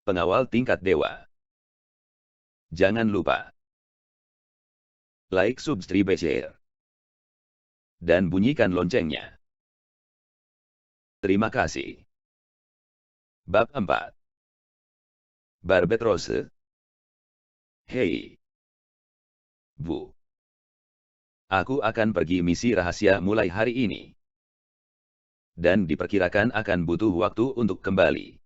Pengawal tingkat dewa. Jangan lupa like, subscribe, share, dan bunyikan loncengnya. Terima kasih. Bab 4. Barbetrose. Hei, Bu. Aku akan pergi misi rahasia mulai hari ini. Dan diperkirakan akan butuh waktu untuk kembali.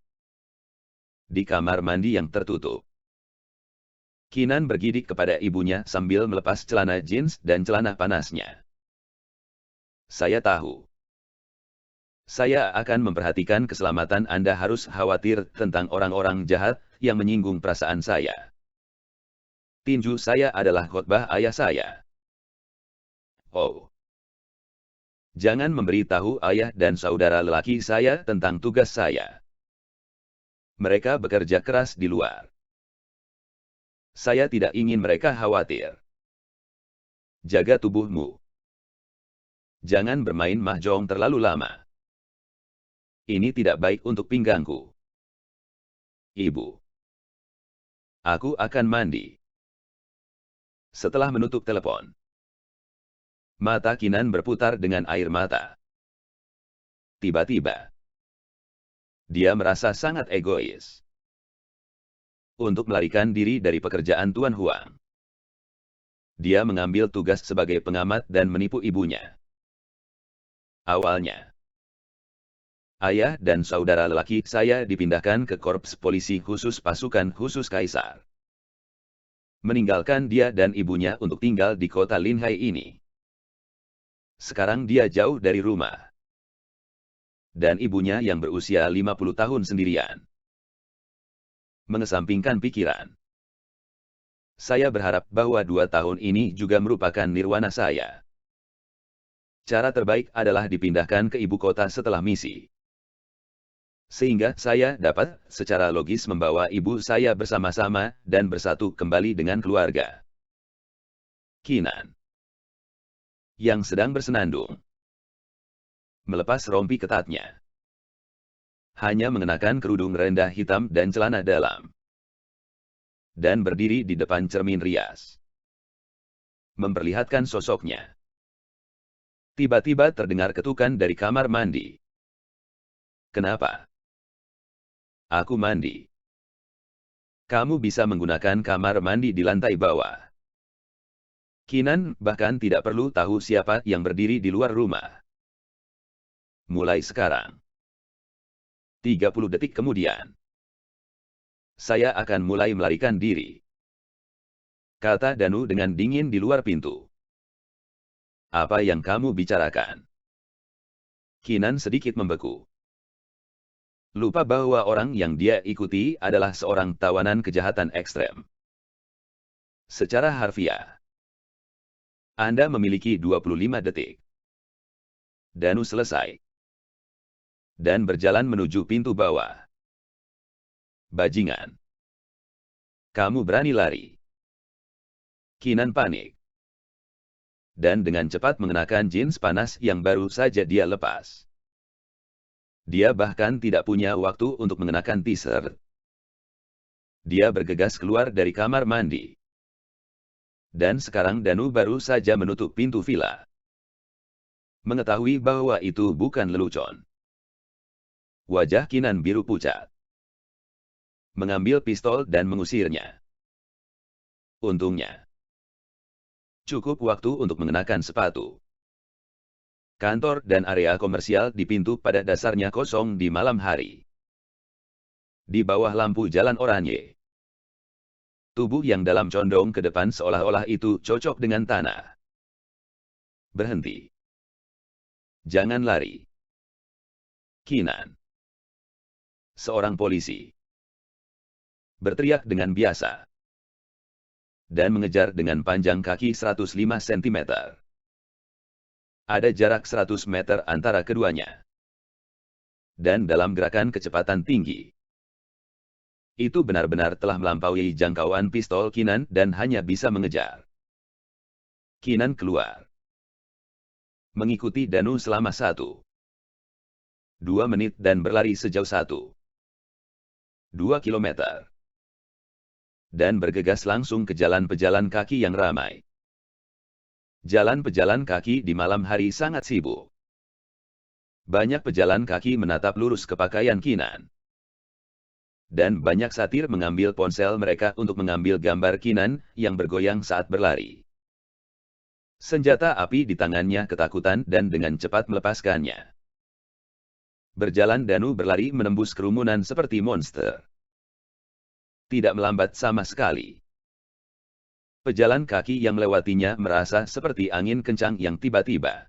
Di kamar mandi yang tertutup, Keenan bergidik kepada ibunya sambil melepas celana jeans dan celana panasnya. Saya tahu. Saya akan memperhatikan keselamatan Anda. Harus khawatir tentang orang-orang jahat yang menyinggung perasaan saya. Tinju saya adalah khotbah ayah saya. Oh. Jangan memberitahu ayah dan saudara lelaki saya tentang tugas saya. Mereka bekerja keras di luar. Saya tidak ingin mereka khawatir. Jaga tubuhmu. Jangan bermain mahjong terlalu lama. Ini tidak baik untuk pinggangku. Ibu. Aku akan mandi. Setelah menutup telepon, mata Keenan berputar dengan air mata. Tiba-tiba, dia merasa sangat egois. Untuk melarikan diri dari pekerjaan Tuan Huang, dia mengambil tugas sebagai pengamat dan menipu ibunya. Awalnya, ayah dan saudara lelaki saya dipindahkan ke Korps Polisi Khusus Pasukan Khusus Kaisar. Meninggalkan dia dan ibunya untuk tinggal di kota Linhai ini. Sekarang dia jauh dari rumah. Dan ibunya yang berusia 50 tahun sendirian. Mengesampingkan pikiran, saya berharap bahwa 2 tahun ini juga merupakan nirwana saya. Cara terbaik adalah dipindahkan ke ibu kota setelah misi. Sehingga saya dapat secara logis membawa ibu saya bersama-sama dan bersatu kembali dengan keluarga. Keenan, yang sedang bersenandung, melepas rompi ketatnya. Hanya mengenakan kerudung rendah hitam dan celana dalam. Dan berdiri di depan cermin rias. Memperlihatkan sosoknya. Tiba-tiba terdengar ketukan dari kamar mandi. Kenapa? Aku mandi. Kamu bisa menggunakan kamar mandi di lantai bawah. Keenan bahkan tidak perlu tahu siapa yang berdiri di luar rumah. Mulai sekarang. 30 detik kemudian, saya akan mulai melarikan diri, kata Danu dengan dingin di luar pintu. Apa yang kamu bicarakan? Keenan sedikit membeku. Lupa bahwa orang yang dia ikuti adalah seorang tawanan kejahatan ekstrem. Secara harfiah, Anda memiliki 25 detik. Danu selesai. Dan berjalan menuju pintu bawah. Bajingan. Kamu berani lari. Keenan panik. Dan dengan cepat mengenakan jeans panas yang baru saja dia lepas. Dia bahkan tidak punya waktu untuk mengenakan t-shirt. Dia bergegas keluar dari kamar mandi. Dan sekarang Danu baru saja menutup pintu villa. Mengetahui bahwa itu bukan lelucon. Wajah Keenan biru pucat. Mengambil pistol dan mengusirnya. Untungnya, cukup waktu untuk mengenakan sepatu. Kantor dan area komersial di pintu pada dasarnya kosong di malam hari. Di bawah lampu jalan oranye. Tubuh yang dalam condong ke depan seolah-olah itu cocok dengan tanah. Berhenti. Jangan lari. Keenan. Seorang polisi. Berteriak dengan biasa. Dan mengejar dengan panjang kaki 105 cm. Ada jarak 100 meter antara keduanya. Dan dalam gerakan kecepatan tinggi. Itu benar-benar telah melampaui jangkauan pistol Keenan dan hanya bisa mengejar. Keenan keluar. Mengikuti Danu selama 1-2 menit dan berlari sejauh 1 2 kilometer. Dan bergegas langsung ke jalan pejalan kaki yang ramai. Jalan pejalan kaki di malam hari sangat sibuk. Banyak pejalan kaki menatap lurus ke pakaian Keenan. Dan banyak satir mengambil ponsel mereka untuk mengambil gambar Keenan yang bergoyang saat berlari. Senjata api di tangannya ketakutan dan dengan cepat melepaskannya. Berjalan Danu berlari menembus kerumunan seperti monster. Tidak melambat sama sekali. Pejalan kaki yang melewatinya merasa seperti angin kencang yang tiba-tiba.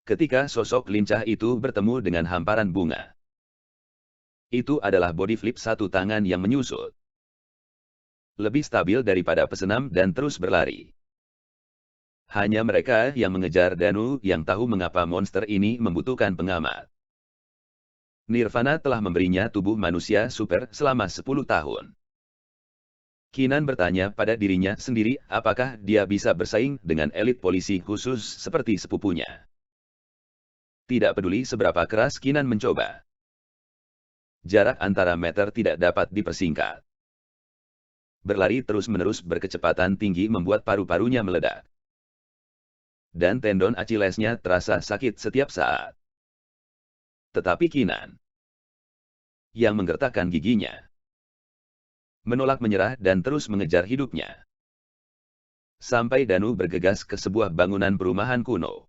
Ketika sosok lincah itu bertemu dengan hamparan bunga. Itu adalah body flip satu tangan yang menyusut. Lebih stabil daripada pesenam dan terus berlari. Hanya mereka yang mengejar Danu yang tahu mengapa monster ini membutuhkan pengamat. Nirvana telah memberinya tubuh manusia super selama 10 tahun. Keenan bertanya pada dirinya sendiri apakah dia bisa bersaing dengan elit polisi khusus seperti sepupunya. Tidak peduli seberapa keras Keenan mencoba. Jarak antara meter tidak dapat dipersingkat. Berlari terus-menerus berkecepatan tinggi membuat paru-parunya meledak. Dan tendon Achillesnya terasa sakit setiap saat. Tetapi Keenan, yang menggertakkan giginya, menolak menyerah dan terus mengejar hidupnya. Sampai Danu bergegas ke sebuah bangunan perumahan kuno.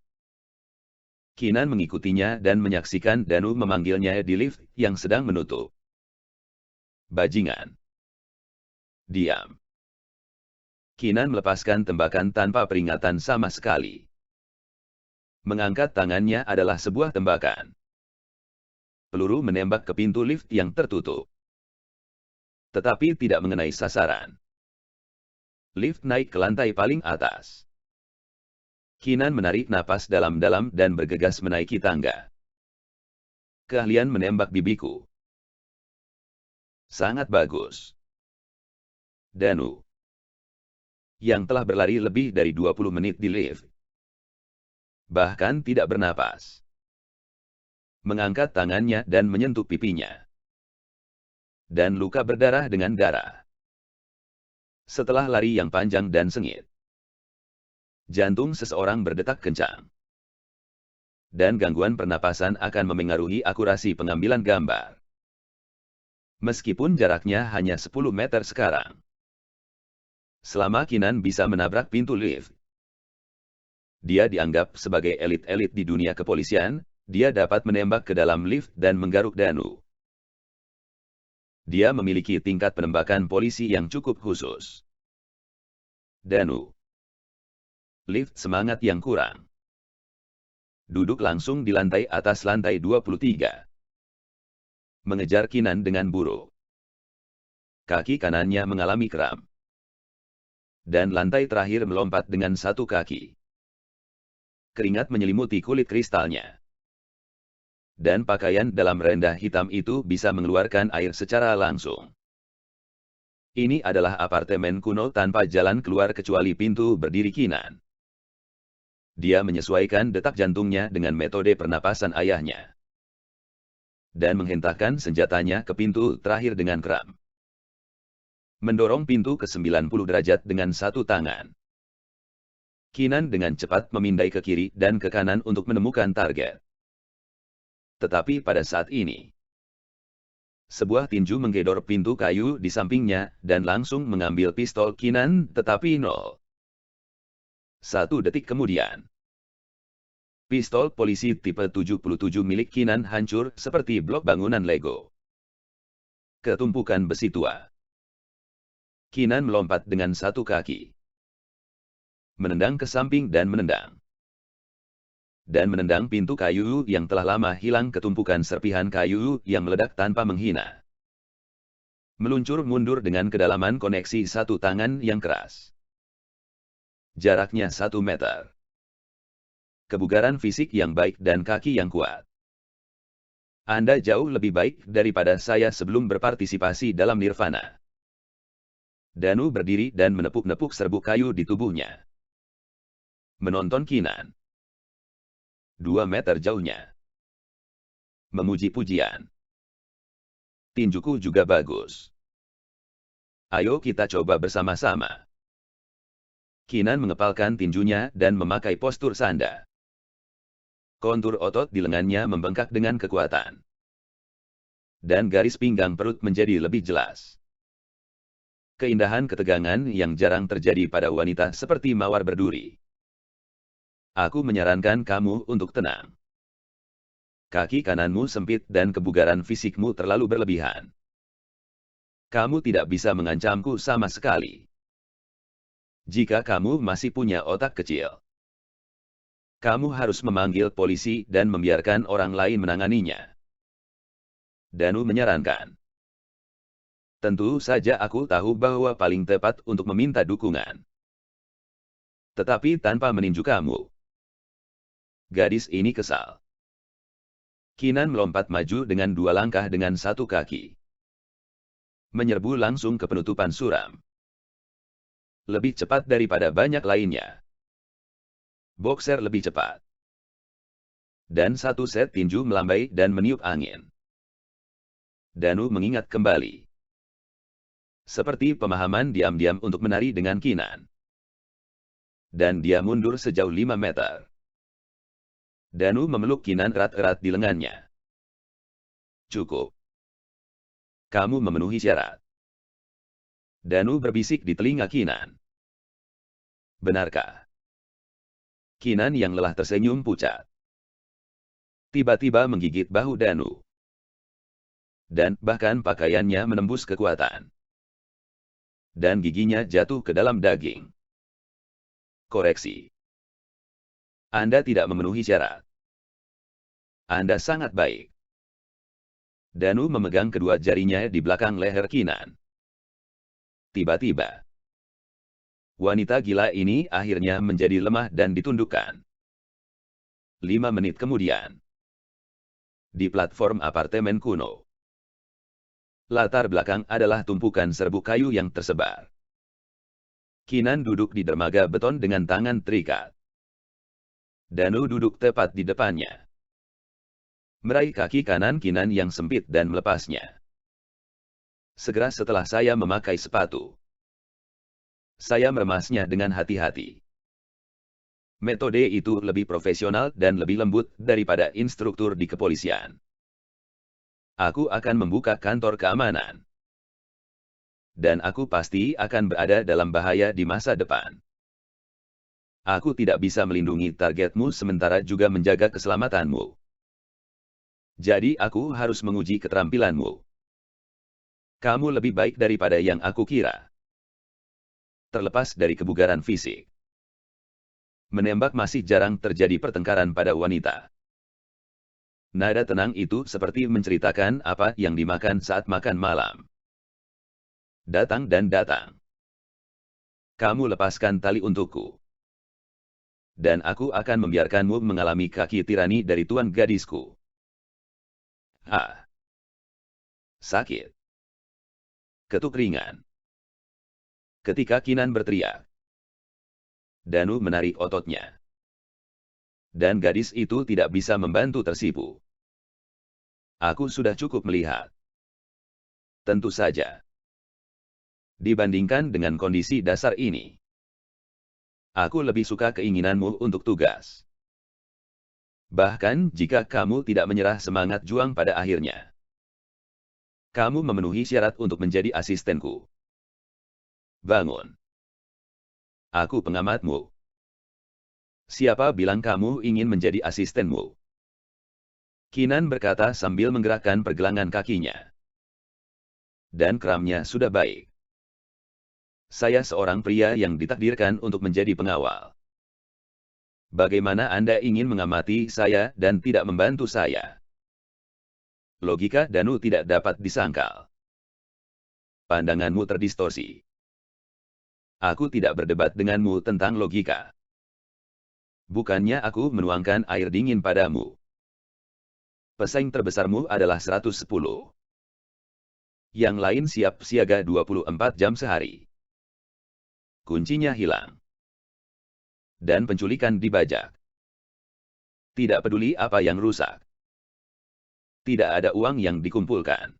Keenan mengikutinya dan menyaksikan Danu memanggilnya di lift yang sedang menutup. Bajingan. Diam. Keenan melepaskan tembakan tanpa peringatan sama sekali. Mengangkat tangannya adalah sebuah tembakan. Peluru menembak ke pintu lift yang tertutup. Tetapi tidak mengenai sasaran. Lift naik ke lantai paling atas. Keenan menarik napas dalam-dalam dan bergegas menaiki tangga. Keahlian menembak bibiku. Sangat bagus. Danu, yang telah berlari lebih dari 20 menit di lift, bahkan tidak bernapas, mengangkat tangannya dan menyentuh pipinya. Dan luka berdarah dengan darah. Setelah lari yang panjang dan sengit, jantung seseorang berdetak kencang. Dan gangguan pernapasan akan memengaruhi akurasi pengambilan gambar. Meskipun jaraknya hanya 10 meter sekarang. Selama Keenan bisa menabrak pintu lift, dia dianggap sebagai elit-elit di dunia kepolisian. Dia dapat menembak ke dalam lift dan menggaruk Danu. Dia memiliki tingkat penembakan polisi yang cukup khusus. Danu. Lift semangat yang kurang. Duduk langsung di lantai atas lantai 23. Mengejar Keenan dengan buruk. Kaki kanannya mengalami kram. Dan lantai terakhir melompat dengan satu kaki. Keringat menyelimuti kulit kristalnya. Dan pakaian dalam rendah hitam itu bisa mengeluarkan air secara langsung. Ini adalah apartemen kuno tanpa jalan keluar kecuali pintu berdiri Keenan. Dia menyesuaikan detak jantungnya dengan metode pernapasan ayahnya. Dan menghentakkan senjatanya ke pintu terakhir dengan kram. Mendorong pintu ke 90 derajat dengan satu tangan. Keenan dengan cepat memindai ke kiri dan ke kanan untuk menemukan target. Tetapi pada saat ini, sebuah tinju menggedor pintu kayu di sampingnya dan langsung mengambil pistol Keenan, tetapi 0. 1 detik kemudian, pistol polisi tipe 77 milik Keenan hancur seperti blok bangunan Lego. Ketumpukan besi tua. Keenan melompat dengan satu kaki. Menendang ke samping dan menendang. Dan menendang pintu kayu yang telah lama hilang ketumpukan serpihan kayu yang meledak tanpa menghina. Meluncur mundur dengan kedalaman koneksi satu tangan yang keras. Jaraknya 1 meter. Kebugaran fisik yang baik dan kaki yang kuat. Anda jauh lebih baik daripada saya sebelum berpartisipasi dalam Nirvana. Danu berdiri dan menepuk-nepuk serbuk kayu di tubuhnya. Menonton Keenan. 2 meter jauhnya. Memuji pujian. Tinjuku juga bagus. Ayo kita coba bersama-sama. Kinan mengepalkan tinjunya dan memakai postur sanda. Kontur otot di lengannya membengkak dengan kekuatan. Dan garis pinggang perut menjadi lebih jelas. Keindahan ketegangan yang jarang terjadi pada wanita seperti mawar berduri. Aku menyarankan kamu untuk tenang. Kaki kananmu sempit dan kebugaran fisikmu terlalu berlebihan. Kamu tidak bisa mengancamku sama sekali. Jika kamu masih punya otak kecil, kamu harus memanggil polisi dan membiarkan orang lain menanganinya. Danu menyarankan. Tentu saja aku tahu bahwa paling tepat untuk meminta dukungan. Tetapi tanpa meninju kamu. Gadis ini kesal. Kinan melompat maju dengan 2 langkah dengan 1 kaki. Menyerbu langsung ke penutupan suram. Lebih cepat daripada banyak lainnya. Boxer lebih cepat. Dan 1 set tinju melambai dan meniup angin. Danu mengingat kembali. Seperti pemahaman diam-diam untuk menari dengan Kinan. Dan dia mundur sejauh 5 meter. Danu memeluk Kinan erat-erat di lengannya. Cukup. Kamu memenuhi syarat. Danu berbisik di telinga Kinan. Benarkah? Kinan yang lelah tersenyum pucat. Tiba-tiba menggigit bahu Danu. Dan bahkan pakaiannya menembus kekuatan. Dan giginya jatuh ke dalam daging. Koreksi. Anda tidak memenuhi syarat. Anda sangat baik. Danu memegang kedua jarinya di belakang leher Kinan. Tiba-tiba, wanita gila ini akhirnya menjadi lemah dan ditundukkan. 5 menit kemudian, di platform apartemen kuno. Latar belakang adalah tumpukan serbuk kayu yang tersebar. Kinan duduk di dermaga beton dengan tangan terikat. Danu duduk tepat di depannya. Meraih kaki kanan Kinan yang sempit dan melepasnya. Segera setelah saya memakai sepatu, saya meremasnya dengan hati-hati. Metode itu lebih profesional dan lebih lembut daripada instruktur di kepolisian. Aku akan membuka kantor keamanan. Dan aku pasti akan berada dalam bahaya di masa depan. Aku tidak bisa melindungi targetmu sementara juga menjaga keselamatanmu. Jadi aku harus menguji keterampilanmu. Kamu lebih baik daripada yang aku kira. Terlepas dari kebugaran fisik. Menembak masih jarang terjadi pertengkaran pada wanita. Nada tenang itu seperti menceritakan apa yang dimakan saat makan malam. Datang dan datang. Kamu lepaskan tali untukku. Dan aku akan membiarkanmu mengalami kaki tirani dari tuan gadisku. Sakit. Ketuk ringan. Ketika Kinan berteriak, Danu menarik ototnya. Dan gadis itu tidak bisa membantu tersipu. Aku sudah cukup melihat. Tentu saja. Dibandingkan dengan kondisi dasar ini, aku lebih suka keinginanmu untuk tugas. Bahkan jika kamu tidak menyerah semangat juang pada akhirnya. Kamu memenuhi syarat untuk menjadi asistenku. Bangun. Aku pengamatmu. Siapa bilang kamu ingin menjadi asistenmu? Kinan berkata sambil menggerakkan pergelangan kakinya. Dan keramnya sudah baik. Saya seorang pria yang ditakdirkan untuk menjadi pengawal. Bagaimana Anda ingin mengamati saya dan tidak membantu saya? Logika Danu tidak dapat disangkal. Pandanganmu terdistorsi. Aku tidak berdebat denganmu tentang logika. Bukannya aku menuangkan air dingin padamu. Pesaing terbesarmu adalah 110. Yang lain siap siaga 24 jam sehari. Kuncinya hilang. Dan penculikan dibajak. Tidak peduli apa yang rusak. Tidak ada uang yang dikumpulkan.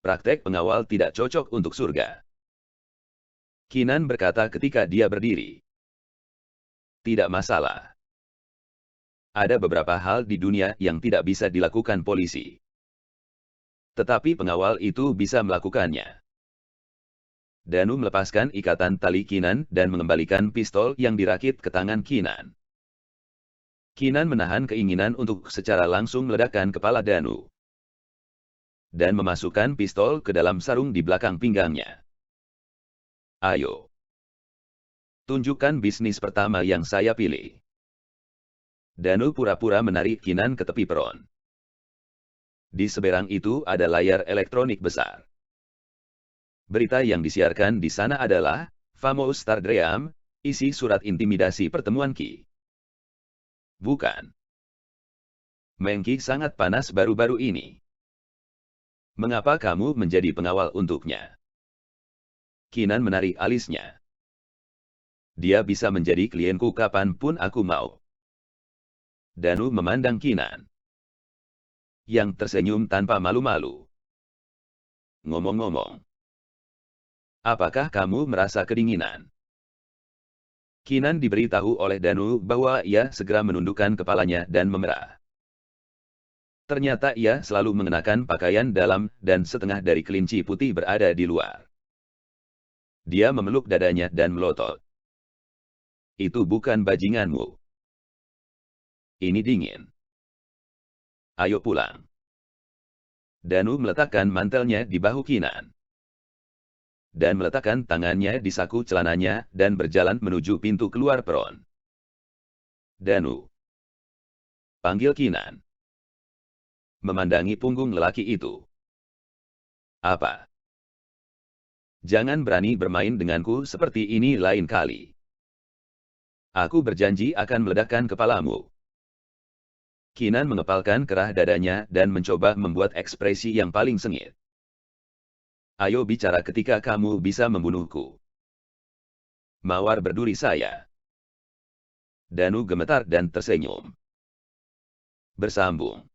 Praktek pengawal tidak cocok untuk surga. Kinan berkata ketika dia berdiri. Tidak masalah. Ada beberapa hal di dunia yang tidak bisa dilakukan polisi. Tetapi pengawal itu bisa melakukannya. Danu melepaskan ikatan tali Kinan dan mengembalikan pistol yang dirakit ke tangan Kinan. Kinan menahan keinginan untuk secara langsung meledakkan kepala Danu. Dan memasukkan pistol ke dalam sarung di belakang pinggangnya. Ayo. Tunjukkan bisnis pertama yang saya pilih. Danu pura-pura menarik Kinan ke tepi peron. Di seberang itu ada layar elektronik besar. Berita yang disiarkan di sana adalah, Famous Star Dream, isi surat intimidasi pertemuan Ki. Bukan. Mengki sangat panas baru-baru ini. Mengapa kamu menjadi pengawal untuknya? Kinan menarik alisnya. Dia bisa menjadi klienku kapanpun aku mau. Danu memandang Kinan, yang tersenyum tanpa malu-malu. Ngomong-ngomong, apakah kamu merasa kedinginan? Kinan diberitahu oleh Danu bahwa ia segera menundukkan kepalanya dan memerah. Ternyata ia selalu mengenakan pakaian dalam dan setengah dari kelinci putih berada di luar. Dia memeluk dadanya dan melotot. Itu bukan bajinganmu. Ini dingin. Ayo pulang. Danu meletakkan mantelnya di bahu Kinan. Dan meletakkan tangannya di saku celananya dan berjalan menuju pintu keluar peron. Danu. Panggil Kinan. Memandangi punggung lelaki itu. Apa? Jangan berani bermain denganku seperti ini lain kali. Aku berjanji akan meledakkan kepalamu. Kinan mengepalkan kerah dadanya dan mencoba membuat ekspresi yang paling sengit. Ayo bicara ketika kamu bisa membunuhku. Mawar berduri saya. Danu gemetar dan tersenyum. Bersambung.